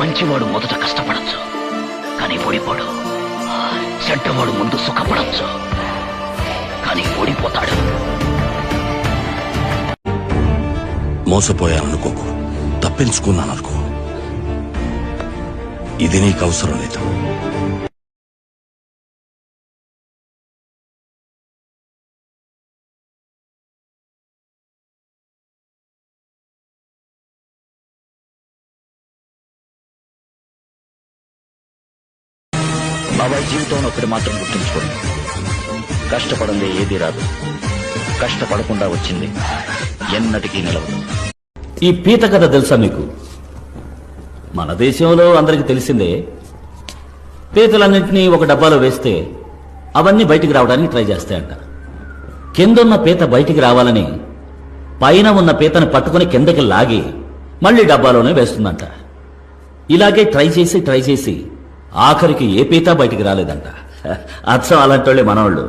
మంచివాడు మొదట కష్టపడచ్చు, కానీ ఓడిపోడు. చెడ్డవాడు ముందు సుఖపడచ్చు, కానీ ఓడిపోతాడు. మోసపోయాననుకోకు, తప్పించుకున్నాననుకో. ఇది నీకు అవసరం లేదు. బాబాయ్ జీవితంలో ఒకటి మాత్రం గుర్తుంచుకోండి, కష్టపడందే ఏది రాదు, కష్టపడకుండా వచ్చింది ఎన్నటికీ నిలవదు. ఈ పీత కథ తెలుసా మీకు? మన దేశంలో అందరికి తెలిసిందే. పీతలన్నింటినీ ఒక డబ్బాలో వేస్తే అవన్నీ బయటికి రావడానికి ట్రై చేస్తాయంట. కిందున్న పీత బయటికి రావాలని పైన ఉన్న పీతను పట్టుకుని కిందకి లాగి మళ్ళీ డబ్బాలోనే వేస్తుందంట. ఇలాగే ట్రై చేసి ఆఖరికి ఏ పీత బయటికి రాలేదంట. అచ్చం అలాంటి వాళ్ళే మనవాళ్ళు.